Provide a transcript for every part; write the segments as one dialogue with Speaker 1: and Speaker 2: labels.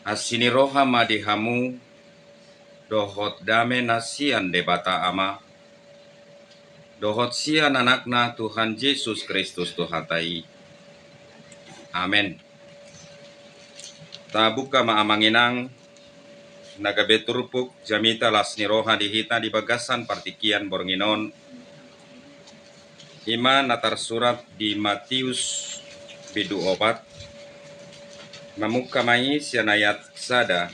Speaker 1: Asini roha madihamu dohot dame nasian debata ama dohot sian anakna Tuhan Yesus Kristus Tuhatai. Amen. Tabuka maamanginang nagabeturpuk jamita lasni roha dihita di bagasan partikian bornginon ima natar surat di Matius bidu opat mamuka mai sian ayat sada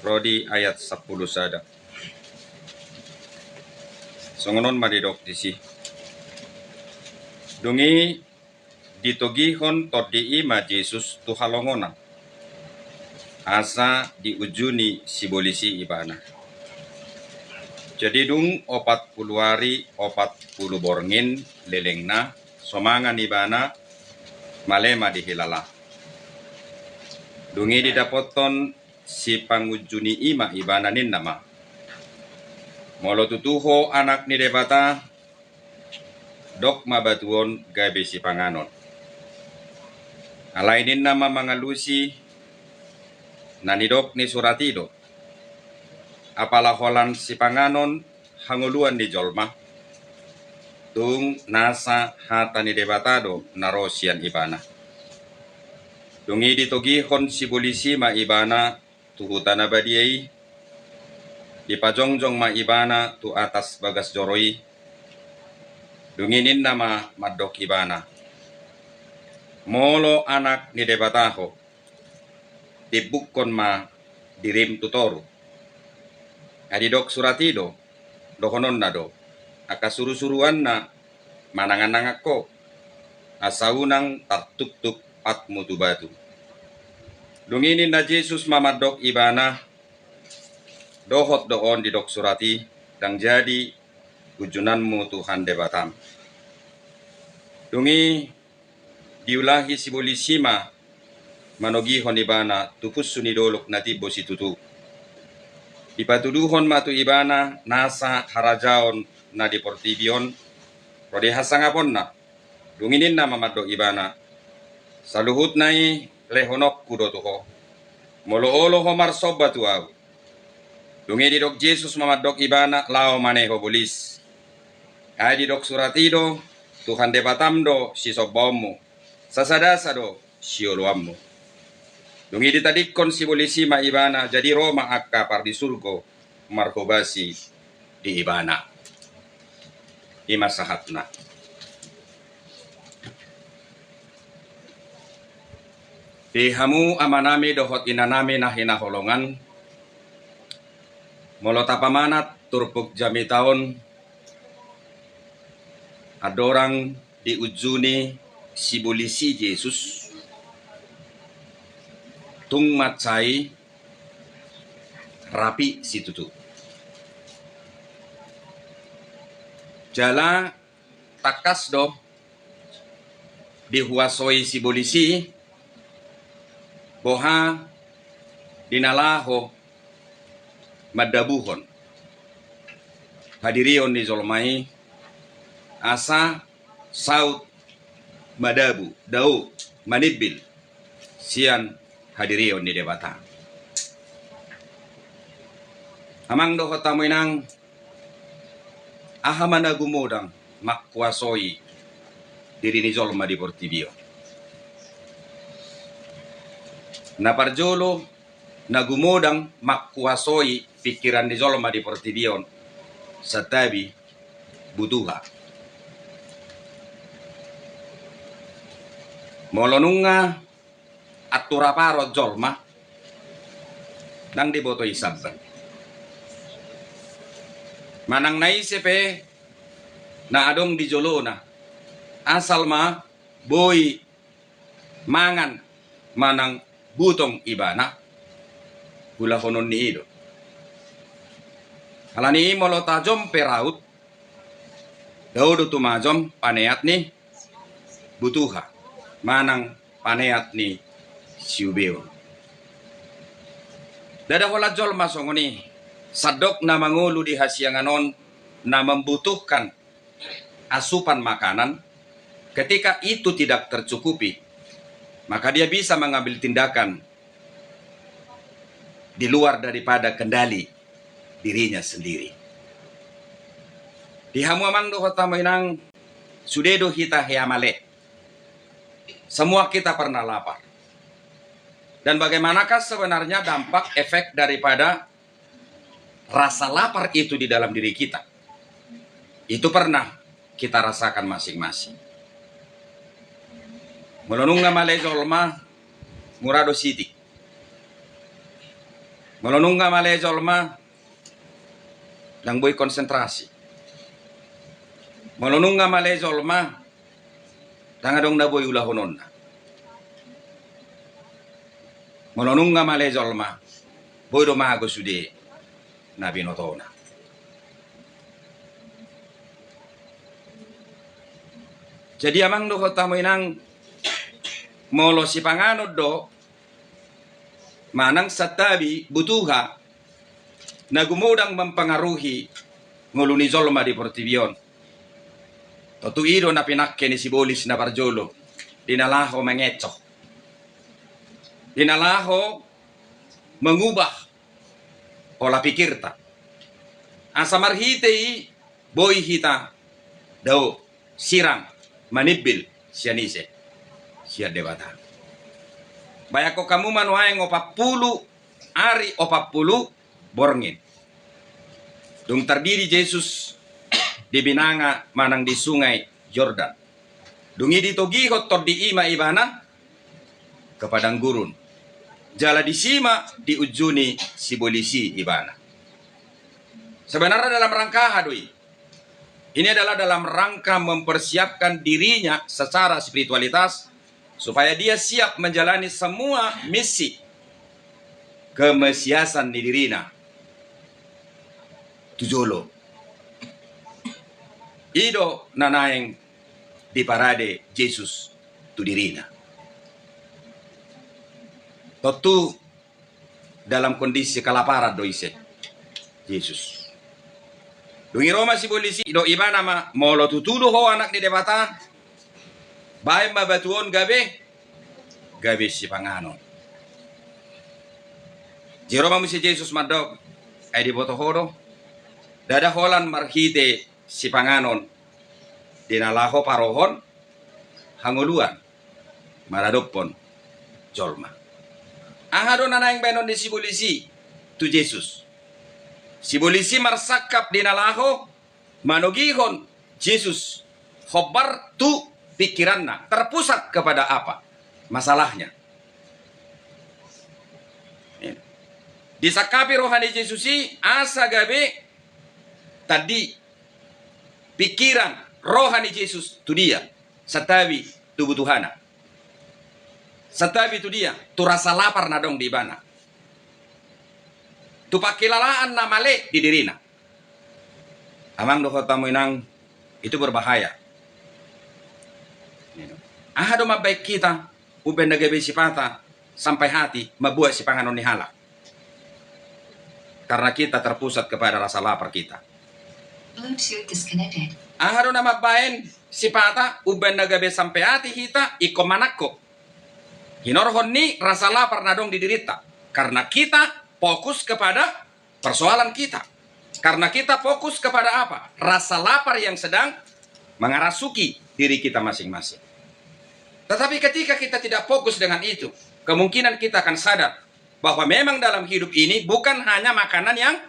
Speaker 1: rodi ayat 10 sada. Songonon madidok disi. Dungi ditogihon todi ima Jesus tuhalongona. Asa diujuni si bolisi ibana. Jadi dung 40 hari 40 borngin lelengna somangan ibana malema dihilala. Dungi didapoton si pangujuni ima ibana nin nama. Molo tutuho anak ni debata dok mabatuon gabe si panganon. Alainin nama mangalusi nanidok ni suratido. Apalah holan si panganon hanguluan di jolma. Tung nasa hata ni debatado narosian ibana. Dungi ditogihon si polisi ma ibana tuhutana badiai. Di pajongjong ma ibana tu atas bagas joroi. Dunginin nama madok ibana. Molo anak ni debataho. Dibukon ma dirim tutoru. Adidok suratido. Dohonon na do. Akasuru-suruan na manangan ko. Asaunang tartuk-tuk at mutubatu. Dunginin na Jesus mamadok ibana. Dohot doon didok surati. Dang jadi ujunanmu Tuhan debatam. Dungi diulahi si bolisima manogihon ibana tupus sunidolok natibo si tutu. Ipatuduhon matu ibana nasa harajaon na deportibion rodi hasangapon na. Dunginin na mamadok ibana saluhut nai lehonok kudotuho. Molo-olo homar sobbatu au. Dungi didok Jesus mamadok ibana lao maneho bolis. Ay didok suratido Tuhan debatamdo si sobbomu. Sasadasado si oluammu. Dungi ditadikon si bolisi ma ibana jadi Roma akka par di surgo marhobasi di ibana. Ima sahatna. Dihamu amanami dohot inanami na hinaholongan. Molo tapamanat turpuk jami taon adorang diujuni si bolisi Jesus tung macai rapi si tutu. Jala takas do dihuasoi si bolisi boha dinalaho madabuhon hadirion di zolmai asa saut madabu dau manibil sian hadirion di debata amang do hotamuinang ahamana gumodang makkuasoi diri ni zolma di portibio na parjolo nagumodang makkuasoi pikiran di zolma di portibion satabi butuha molonunga aturaparo zolma nang diboto isabban manang naisepe na adong di jolona asal ma boy mangan manang butong ibana gula honon ni ido. Halani molo tajom peraut daudo tumajom paneat ni butuha manang paneat ni siubeo. Dada hola jol masongoni sadok na mangulu di hasianganon na membutuhkan asupan makanan. Ketika itu tidak tercukupi, maka dia bisa mengambil tindakan di luar daripada kendali dirinya sendiri. Di hamuamang do hotamoinang sudedo hita heamale. Semua kita pernah lapar. Dan bagaimanakah sebenarnya dampak efek daripada rasa lapar itu di dalam diri kita? Itu pernah kita rasakan masing-masing. Melonunga male jolma murado siti. Melonunga male jolma dang boy konsentrasi. Melonunga male jolma dang adong na boy ulahononna. Melonunga male jolma boy do mago sude nabi notona. Jadi amang do kota moinang molo si panganod do manang satabi butuha na gumudang mempengaruhi nguluni zolma di Portibion. Totu iro na pinakke ni Sibolis na Barjolo dinalaho mengeco. Dinalaho mengubah pola pikirta. Asa marhitei boy hita daw sirang manibil sianise sia debata. Bayako kamu manuaeng 40 ari 40 borngin. Dung terdiri Yesus di binanga manang di sungai Yordan. Dungi di togiho tor di ima ibana ke padang gurun. Jala di sima di ujuni Sibolisi ibana. Sebenarnya dalam rangka hadui. Ini adalah dalam rangka mempersiapkan dirinya secara spiritualitas supaya dia siap menjalani semua misi kemesiasan di dirina. Tujolo. Ido nanaeng di parade Yesus tu dirina. Tentu dalam kondisi kelaparan doise Yesus. Dungi Roma Sibolisi do ibana ma molo tutudu ho anak di debata. Bae mabatuon gabe si panganon. Di Roma musi Yesus madog ay di boto hodo. Dada holan marhite si panganon dinalaho parohon hanguluan maradopon jolma. Ahado nanaing benon di Sibolisi tu Yesus. Sibolisi marsakap dinalaho manogihon Yesus khobar tu pikiranna terpusat kepada apa masalahnya. Disakapi rohani Yesusi asa gabe tadi pikiran rohani Yesus tu dia satawi tu butuhana. Satawi tu dia tu rasa lapar nadong di bana. Tu pakilalaan na male di dirina. Amang do tamu inang itu berbahaya. Ahado mabaik kita uben nagabe sipata sampai hati mabuat si panganon ni hala. Karena kita terpusat kepada rasa lapar kita.
Speaker 2: Bluetooth disconnected.
Speaker 1: Ahado na mabain sipata uben nagabe sampai hati kita iko manako. Hinorhon ni rasa lapar nadong didirita. Karena kita fokus kepada persoalan kita. Karena kita fokus kepada apa? Rasa lapar yang sedang mengarasuki diri kita masing-masing. Tetapi ketika kita tidak fokus dengan itu, kemungkinan kita akan sadar bahwa memang dalam hidup ini bukan hanya makanan yang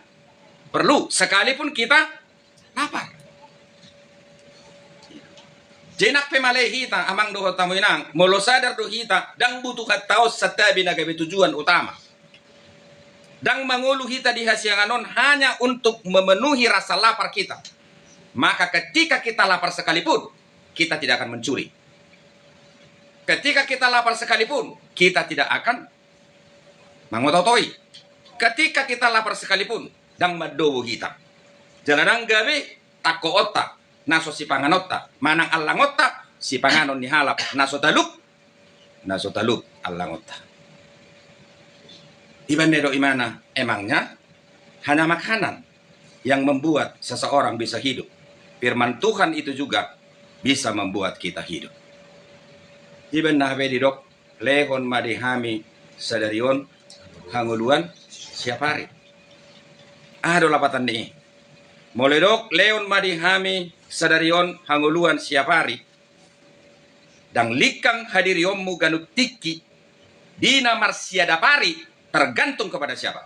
Speaker 1: perlu, sekalipun kita lapar. Jenak pemale hita amang do tamu inang, molo sadar do hita dang butuh taos satabi nagabe tujuan utama. Dang mangulu hita di hasianganon hanya untuk memenuhi rasa lapar kita. Maka ketika kita lapar sekalipun, kita tidak akan mencuri. Ketika kita lapar sekalipun, kita tidak akan mangototoi. Ketika kita lapar sekalipun, dang madowo hita. Jaladang gabe tako otak. Naso si panganota, manang alangota, si panganon ni halap, naso taluk alangota. Ibanero imana, emangnya hanya makanan yang membuat seseorang bisa hidup. Firman Tuhan itu juga bisa membuat kita hidup. Iban nahbe didok, lehon madihami sadarion, hanguluan, siapari. Ado lapatan ni. Moledok leon madihami sadarion hanguluan siapari. Dang likang hadirionmu ganuk tiki dina marsiadapari tergantung kepada siapa?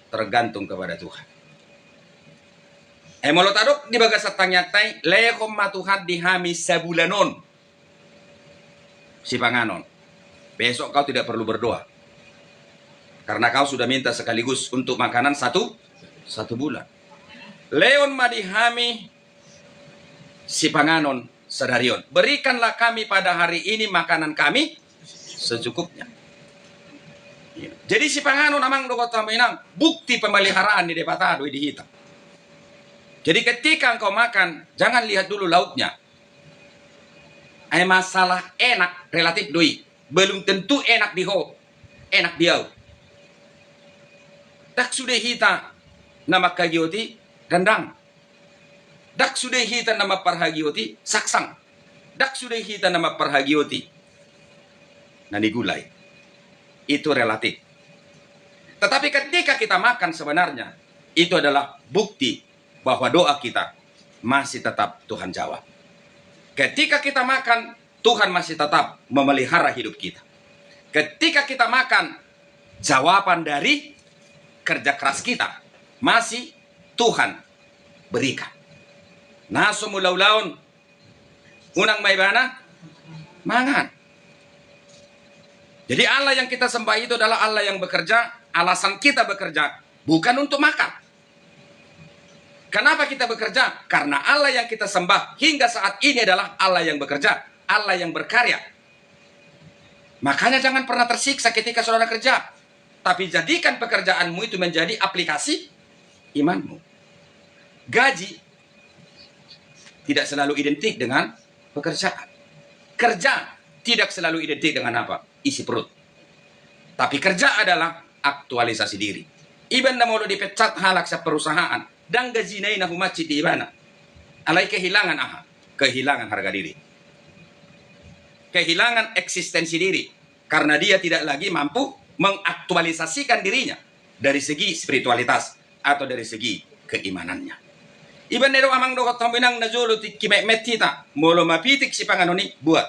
Speaker 1: Tergantung kepada Tuhan. Molotadok di bagasat tanyatai lekom matuhat dihami sabulanon. Si panganon. Besok kau tidak perlu berdoa. Karena kau sudah minta sekaligus untuk makanan satu bulan. Leon madihami si panganon sadarion. Berikanlah kami pada hari ini makanan kami secukupnya. Jadi si panganon amang dokot taminang bukti pemeliharaan di depatado di hitam. Jadi ketika engkau makan, jangan lihat dulu lauknya. Masalah enak relatif doi. Belum tentu enak diho. Enak diau. Dak sudah hita nama kagioti rendang. Dak sudah hita nama parhagioti saksang. Dak sudah hita nama parhagioti nani gulai. Itu relatif. Tetapi ketika kita makan sebenarnya, itu adalah bukti bahwa doa kita masih tetap Tuhan jawab. Ketika kita makan, Tuhan masih tetap memelihara hidup kita. Ketika kita makan, jawaban dari kerja keras kita masih Tuhan berikan. Naso mulaulaun unang may bana mangan. Jadi Allah yang kita sembah itu adalah Allah yang bekerja. Alasan kita bekerja bukan untuk makan. Kenapa kita bekerja? Karena Allah yang kita sembah hingga saat ini adalah Allah yang bekerja, Allah yang berkarya. Makanya jangan pernah tersiksa ketika saudara kerja. Tapi jadikan pekerjaanmu itu menjadi aplikasi imanmu. Gaji tidak selalu identik dengan pekerjaan. Kerja tidak selalu identik dengan apa? Isi perut. Tapi kerja adalah aktualisasi diri. Iban na mo dipecat halak sa perusahaan dan gaji na humaci di ibana. Alay kehilangan aha, kehilangan harga diri. Kehilangan eksistensi diri karena dia tidak lagi mampu mengaktualisasikan dirinya dari segi spiritualitas atau dari segi keimanannya. Iban nero amang dokot tambinang najolo ti kime metita molo mapitik si panganoni buat.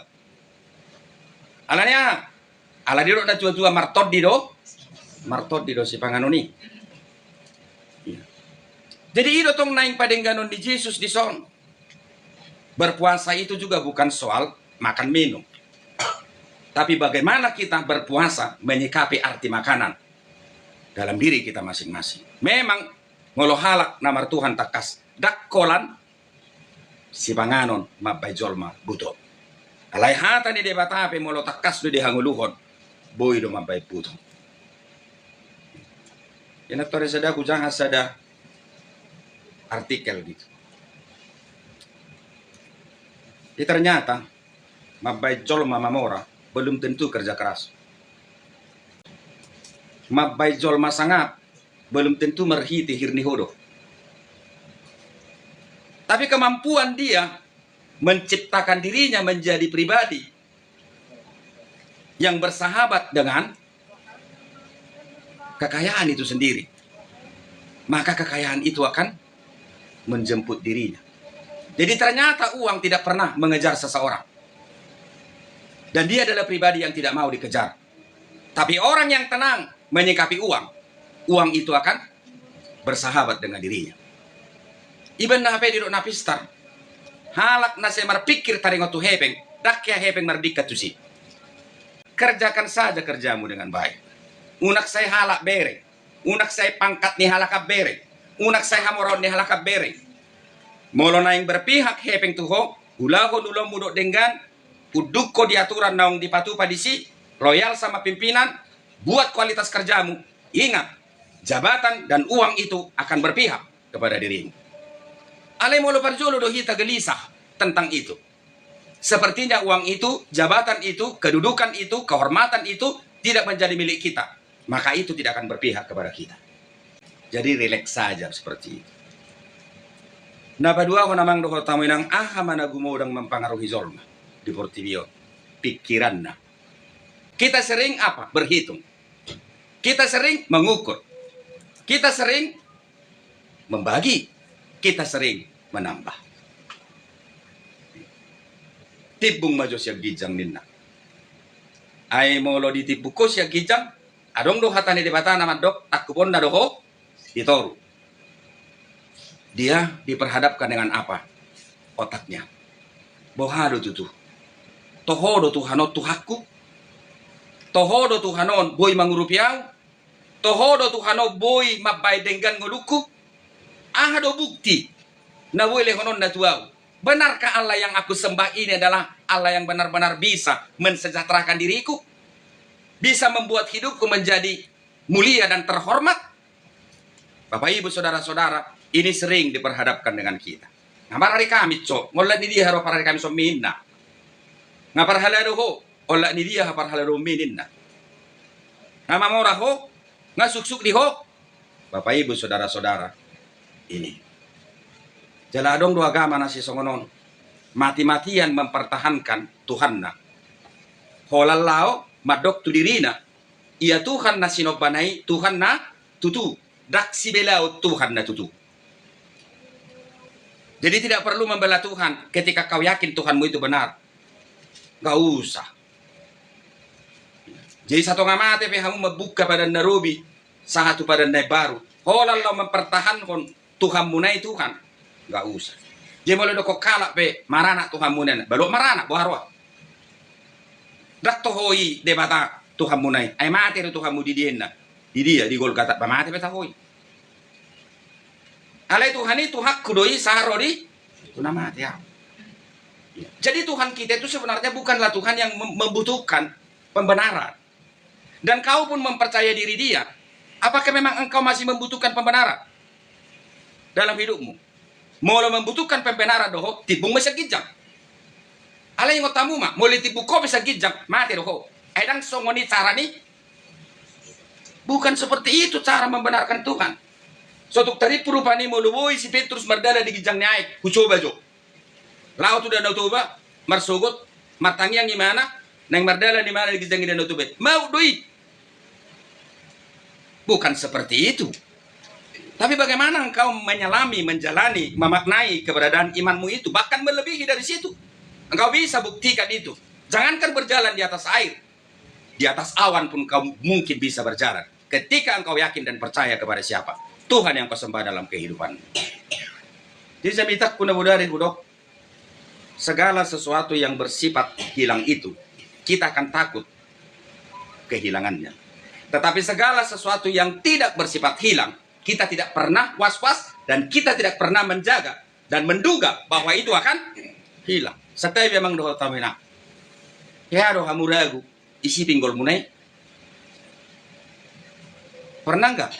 Speaker 1: Alanya ala diro na tua-tua martod di do si panganoni. Jadi itu tong naing padengganon di Yesus di son. Berpuasa itu juga bukan soal makan minum. Tapi bagaimana kita berpuasa menyikapi arti makanan dalam diri kita masing-masing. Memang ngolo halak namar Tuhan takas dakkolan si panganon mabay jolma buto. Alay hata ni debatape molo takas do di hanguluhon boy do mabay buto. Yan aktore sada kujang sada artikel gitu. Jadi ternyata mabay jolma mamora belum tentu kerja keras. Mabay jolma sangap belum tentu merhiti hirni hodo. Tapi kemampuan dia menciptakan dirinya menjadi pribadi yang bersahabat dengan kekayaan itu sendiri, maka kekayaan itu akan menjemput dirinya. Jadi ternyata uang tidak pernah mengejar seseorang. Dan dia adalah pribadi yang tidak mau dikejar. Tapi orang yang tenang menyikapi uang, uang itu akan bersahabat dengan dirinya. Iban na hape diro napistar. Halak na se marpikir taringotu hepeng, dakya hepeng mardikat tusi. Kerjakan saja kerjamu dengan baik. Unak saya halak bere. Unak saya pangkat ni halakap bere. Unak saya hamoron ni halakap bere. Molo na yang berpihak hepeng tuho, ulahon ulong mudok denggan, uduk ko diaturan naung dipatu padisi, loyal sama pimpinan, buat kualitas kerjamu. Ingat, jabatan dan uang itu akan berpihak kepada dirimu. Ale molo parjolo do hita gelisah tentang itu. Sepertinya uang itu, jabatan itu, kedudukan itu, kehormatan itu tidak menjadi milik kita. Maka itu tidak akan berpihak kepada kita. Jadi rileks saja seperti itu. Nah, padua ko namang dokot tamu inang mana gumodang mempengaruhi zolma di Portibio. Pikiranna. Kita sering apa? Berhitung. Kita sering mengukur. Kita sering membagi, kita sering menambah. Tibung majo siya gijang ninna. Ay molo ditipu ko siya gijang, adong do hatani di bata nama dok, aku pun na doho, ditoru. Dia diperhadapkan dengan apa? Otaknya. Bohado tutu. Tohodo Tuhanot tuhaku. Tohodo Tuhanon boy mangurupiaw. Tohodo Tuhano boy mabay denggan nguluku. Ahado bukti. Na boy lehonon na tuaw. Benarkah Allah yang aku sembah ini adalah Allah yang benar-benar bisa mensejahterakan diriku? Bisa membuat hidupku menjadi mulia dan terhormat? Bapak ibu saudara-saudara, ini sering diperhadapkan dengan kita. Ngamar hari kami cok, ngolat ni dia haro hari kami so minna. Ngapar halado ho, olat ni dia hapar halado minna. Nama mora ho, ngasuksuk di ho. Bapak ibu saudara-saudara, ini. Jaladong dua agama nasi songonon. Mati-matian mempertahankan Tuhanna. Holalao madok tu dirina. Ia Tuhan na sinobanai, Tuhan na tutu. Daksi belau Tuhan na tutu. Jadi tidak perlu membela Tuhan ketika kau yakin Tuhanmu itu benar. Gak usah. Jadi satu ngamate pehamu membuka pada narubi. Satu pada baru. Holalao mempertahankan Tuhanmu na Tuhan. Gak usah. Dia mulai doko kalak pe marana Tuhan munen. Balok marana boharwa. Dak tohoi debata Tuhan munai. Ay mati ro Tuhan mu di dienna. Di dia di gol kata pamati pe tahoi. Alai Tuhan itu hak kudoi sarori itu nama mati ya. Jadi Tuhan kita itu sebenarnya bukanlah Tuhan yang membutuhkan pembenaran. Dan kau pun mempercaya diri dia. Apakah memang engkau masih membutuhkan pembenaran dalam hidupmu? Mau membutuhkan pembenaran doho, tibung bisa gijang. Ala yang tamu mah, mulai tibu kau bisa gijang, mati doho. Edang songoni cara nih, bukan seperti itu cara membenarkan Tuhan. Sotuk tadi perupani muluboi si Petrus mardala di gijang naik, kucoba jo. Laut udah nautuba, marsogot, martangi yang gimana, neng mardala di mana di gijang ini nautuba. Mau doi, bukan seperti itu. Tapi bagaimana engkau menyelami, menjalani, memaknai keberadaan imanmu itu, bahkan melebihi dari situ. Engkau bisa buktikan itu. Jangankan berjalan di atas air, di atas awan pun kau mungkin bisa berjalan. Ketika engkau yakin dan percaya kepada siapa? Tuhan yang kau sembah dalam kehidupan. Jadi saya minta kuna budari budok, segala sesuatu yang bersifat hilang itu, kita akan takut kehilangannya. Tetapi segala sesuatu yang tidak bersifat hilang, kita tidak pernah was-was dan kita tidak pernah menjaga dan menduga bahwa itu akan hilang. Setelah memang doa tamina. Ya doa hamuragu isi pinggol munai. Pernah enggak?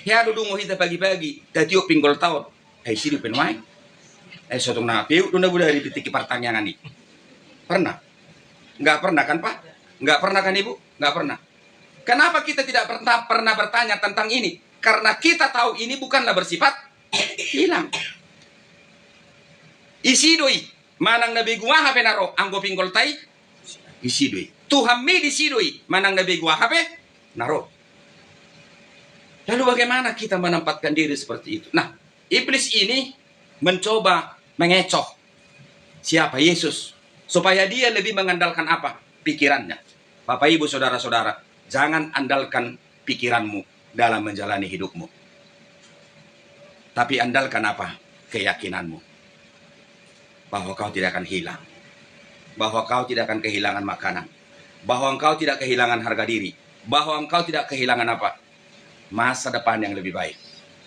Speaker 1: Ya do dungo hita pagi-pagi datiok pinggol tahun. Isi di penwai. Sotong na piu duna budak dari titik pertanyaan ini. Pernah? Enggak pernah kan Pak? Enggak pernah kan Ibu? Enggak pernah. Kenapa kita tidak pernah bertanya tentang ini? Karena kita tahu ini bukanlah bersifat hilang. Isi doi, manang nabi gua hape naro, anggo pinggol tai, isi doi. Tuhan mi isi doi, manang nabi gua hape naro. Lalu bagaimana kita menempatkan diri seperti itu? Nah, iblis ini mencoba mengecoh siapa Yesus supaya dia lebih mengandalkan apa? Pikirannya. Bapak Ibu saudara-saudara, jangan andalkan pikiranmu dalam menjalani hidupmu. Tapi andalkan apa? Keyakinanmu. Bahwa kau tidak akan hilang. Bahwa kau tidak akan kehilangan makanan. Bahwa engkau tidak kehilangan harga diri. Bahwa engkau tidak kehilangan apa? Masa depan yang lebih baik.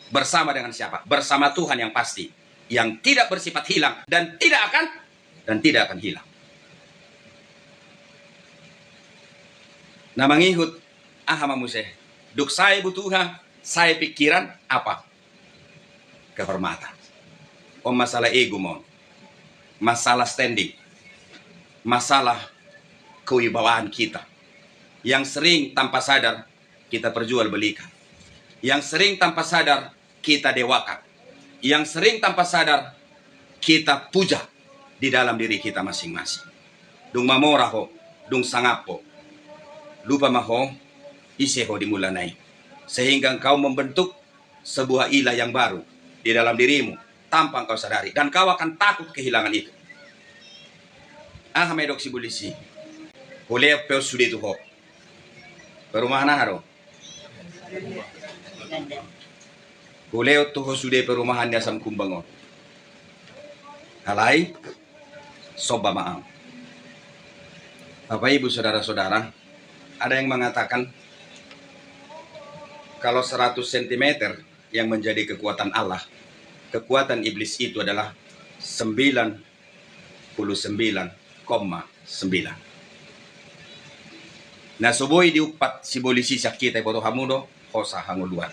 Speaker 1: Bersama dengan siapa? Bersama Tuhan yang pasti. Yang tidak bersifat hilang dan tidak akan hilang. Nah mengikut ahamamuseh. Duk saya butuhnya, saya pikiran apa? Kehormatan. Oh masalah ego mon. Masalah standing. Masalah kewibawaan kita. Yang sering tanpa sadar kita perjualbelikan. Yang sering tanpa sadar kita dewakan. Yang sering tanpa sadar kita puja di dalam diri kita masing-masing. Dung mamoraho, dung sangapo. Lupa maho, iseho dimulanay. sehingga engkau membentuk sebuah ilah yang baru di dalam dirimu tanpa engkau sadari, dan kau akan takut kehilangan itu. Medok si bulisi boleh peu sudah itu ho perumahan haro boleh tuh sudah perumahannya sam kumbangon halai soba maam. Bapak Ibu saudara-saudara, ada yang mengatakan kalau 100 cm yang menjadi kekuatan Allah, kekuatan iblis itu adalah 99,9. Nah, subuhi diupat si bolisi sakit ay boto hamudo, hosa hanguluan.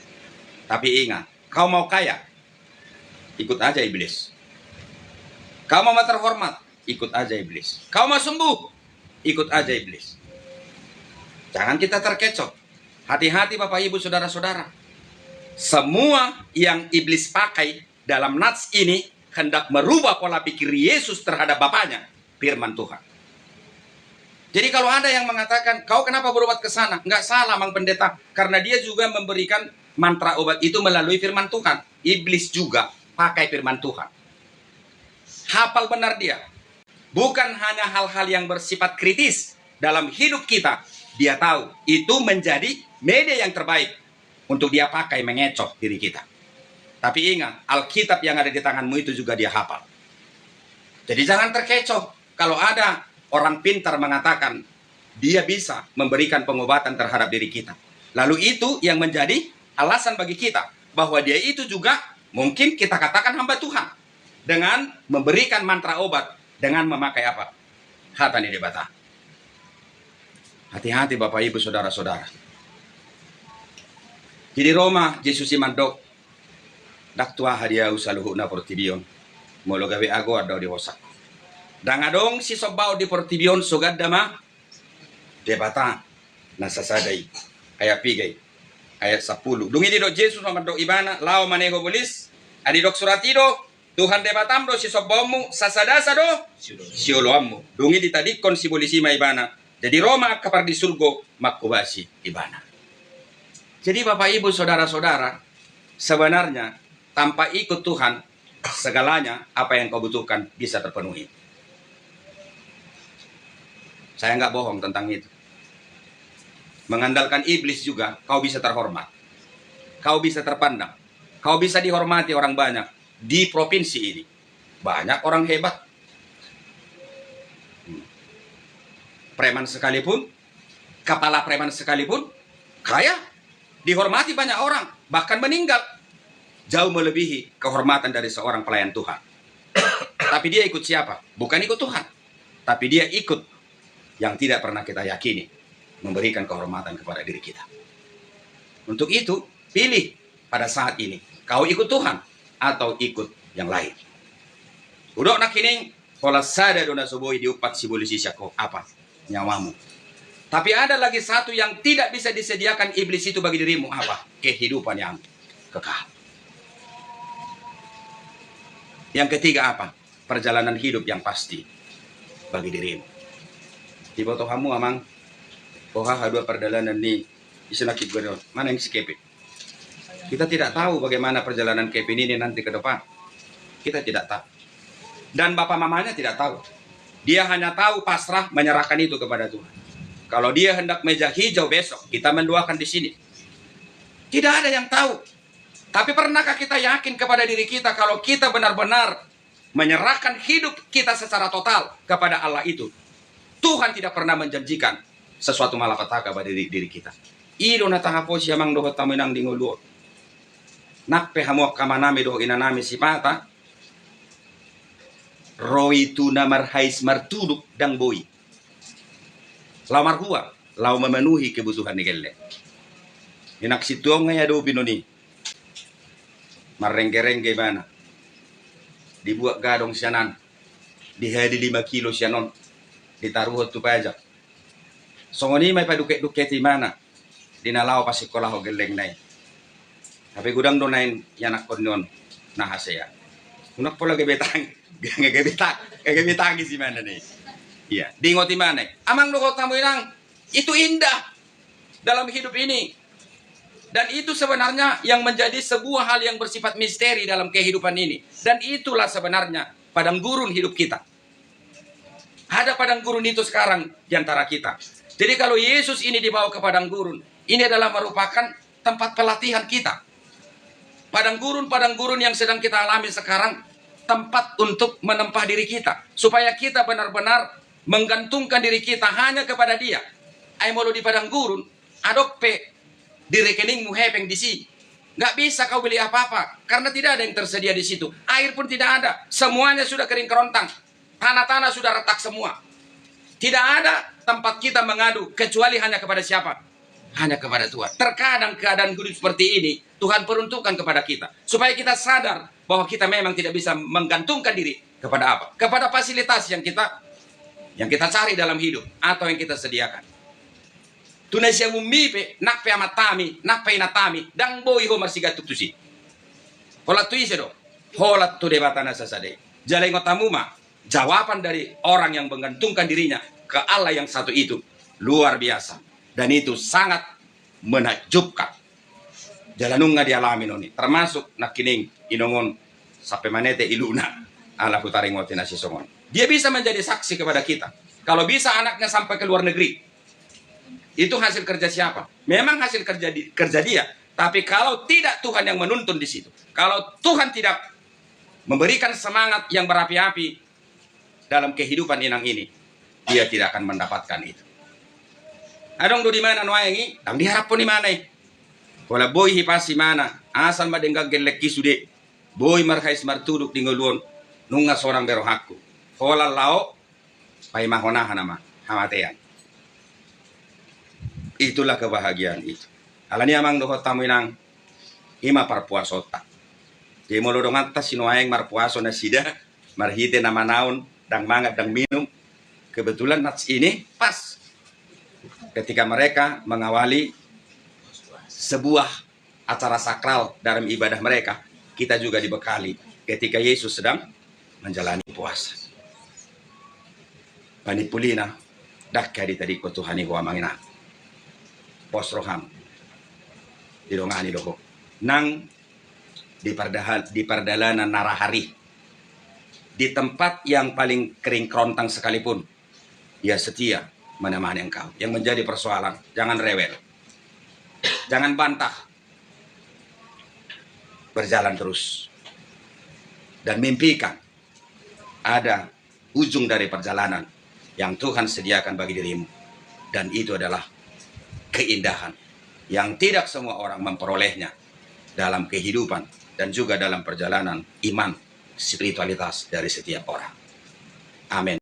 Speaker 1: Tapi ingat, kau mau kaya, ikut aja iblis. Kau mau terhormat, ikut aja iblis. Kau mau sembuh, ikut aja iblis. Jangan kita terkecoh. Hati-hati Bapak Ibu saudara-saudara. Semua yang iblis pakai dalam nats ini hendak merubah pola pikir Yesus terhadap Bapaknya, firman Tuhan. Jadi kalau ada yang mengatakan, kau kenapa berobat ke sana? Enggak salah, Mang Pendeta. Karena dia juga memberikan mantra obat itu melalui firman Tuhan. Iblis juga pakai firman Tuhan. Hafal benar dia. Bukan hanya hal-hal yang bersifat kritis dalam hidup kita. Dia tahu itu menjadi media yang terbaik untuk dia pakai mengecoh diri kita. Tapi ingat, Alkitab yang ada di tanganmu itu juga dia hafal. Jadi jangan terkecoh kalau ada orang pintar mengatakan dia bisa memberikan pengobatan terhadap diri kita. Lalu itu yang menjadi alasan bagi kita bahwa dia itu juga mungkin kita katakan hamba Tuhan dengan memberikan mantra obat dengan memakai apa? Hatani debata. Hati-hati Bapak Ibu saudara-saudara. Jadi Roma Yesus imandok daktua hadiah usaluhuna portibion molo gawe ago ada di hosak. Dangadong si sobao di portibion sogad dama debata nasasadai ayat pigay ayat 10. Dungi di dok Yesus imandok ibana lao manego bolis adi dok suratido Tuhan debatamdo si sobomu sasadasa do sioloammu. Dungi ditadikon si bolisi maibana. Jadi Roma kapar di surgo makubasi ibana. Jadi Bapak Ibu saudara-saudara, sebenarnya tanpa ikut Tuhan segalanya apa yang kau butuhkan bisa terpenuhi. Saya nggak bohong tentang itu. Mengandalkan iblis juga kau bisa terhormat. Kau bisa terpandang. Kau bisa dihormati orang banyak. Di provinsi ini banyak orang hebat, preman sekalipun, kepala preman sekalipun kaya, dihormati banyak orang, bahkan meninggal jauh melebihi kehormatan dari seorang pelayan Tuhan. Tapi dia ikut siapa? Bukan ikut Tuhan, tapi dia ikut yang tidak pernah kita yakini memberikan kehormatan kepada diri kita. Untuk itu pilih pada saat ini, kau ikut Tuhan atau ikut yang lain. Udah nak kining pola sada dona soboi diupat si bolisi syako apa nyawamu. Tapi ada lagi satu yang tidak bisa disediakan iblis itu bagi dirimu apa? Kehidupan yang kekal. Yang ketiga apa? Perjalanan hidup yang pasti bagi dirimu. Di bawah kamu amang poha dua perjalanan ni isenakit gue mana yang skepit. Kita tidak tahu bagaimana perjalanan Kevin ini nanti ke depan. Kita tidak tahu. Dan bapak mamanya tidak tahu. Dia hanya tahu pasrah menyerahkan itu kepada Tuhan. Kalau dia hendak meja hijau besok, kita mendoakan di sini. Tidak ada yang tahu. Tapi pernahkah kita yakin kepada diri kita kalau kita benar-benar menyerahkan hidup kita secara total kepada Allah itu? Tuhan tidak pernah menjanjikan sesuatu malapetaka pada diri kita. Ido natahapo siamang dohot taminang dingoluo. Nakpe hamuak kamanami do inanami sipata roi tuna marhais martuduk dang boi lau marhua lau memenuhi kebutuhan nigelle inak situong ngaya do binoni marengge-rengge mana dibuat gadong sianan dihadi 5 kilo sianon ditaruh tu pajak songoni may paduket-duket mana dinalaw pa sekolah ho geleng nai. Tapi gudang donain yanak konon nahasaya. Unak pola gebetang, gebetang si mana nih? Iya, di ngoti mana? Amang dokot tamu inang itu indah dalam hidup ini. Dan itu sebenarnya yang menjadi sebuah hal yang bersifat misteri dalam kehidupan ini. Dan itulah sebenarnya padang gurun hidup kita. Ada padang gurun itu sekarang di antara kita. Jadi kalau Yesus ini dibawa ke padang gurun, ini adalah merupakan tempat pelatihan kita. Padang gurun yang sedang kita alami sekarang, tempat untuk menempah diri kita. Supaya kita benar-benar menggantungkan diri kita hanya kepada Dia. Ay molo di padang gurun, adokpe di rekeningmu hepeng di sini. Nggak bisa kau beli apa-apa, karena tidak ada yang tersedia di situ. Air pun tidak ada, semuanya sudah kering kerontang. Tanah-tanah sudah retak semua. Tidak ada tempat kita mengadu, kecuali hanya kepada siapa? Hanya kepada Tuhan. Terkadang keadaan hidup seperti ini, Tuhan peruntukkan kepada kita. Supaya kita sadar bahwa kita memang tidak bisa menggantungkan diri kepada apa? Kepada fasilitas yang kita cari dalam hidup, atau yang kita sediakan. Tunai siya mumipe, nakpe amatami, nakpe inatami, dang boy ho marsigatuk tusi. Holat tu ise do, holat tu debatana sasade. Jalai ngotamuma, jawaban dari orang yang menggantungkan dirinya ke Allah yang satu itu luar biasa. Dan itu sangat menakjubkan. Jalanunga dialami noni, termasuk nakining inongon sampai manete iluna ala putaring ngote nasi songon. Dia bisa menjadi saksi kepada kita. Kalau bisa anaknya sampai ke luar negeri, itu hasil kerja siapa? Memang hasil kerja dia. Tapi kalau tidak Tuhan yang menuntun di situ, kalau Tuhan tidak memberikan semangat yang berapi-api dalam kehidupan inang ini, dia tidak akan mendapatkan itu. Adong do di mana nuayangi? Dang diharap po ni mana? Wala boy hipasi mana? Asal madenggag gelek kisude. Boy markais martuduk di nguluon nunga sorang bero hakku. Wala lao pay mahonahan nama hamatean. Itulah kebahagiaan itu. Alani amang dohot tamu inang ima parpuasota. Di molodong atas sinuayang marpuaso na sida, marhite nama naon, dang mangat dang minum. Kebetulan nats ini pas ketika mereka mengawali sebuah acara sakral dalam ibadah mereka, kita juga dibekali ketika Yesus sedang menjalani puasa. Panipulina dakka di tadi ko Tuhani ko amangina. Posroham didongani doho nang di perdalanan narahari, di tempat yang paling kering kerontang sekalipun dia setia menemani engkau. Yang menjadi persoalan, jangan rewel, jangan bantah, berjalan terus dan mimpikan ada ujung dari perjalanan yang Tuhan sediakan bagi dirimu, dan itu adalah keindahan yang tidak semua orang memperolehnya dalam kehidupan dan juga dalam perjalanan iman spiritualitas dari setiap orang. Amin.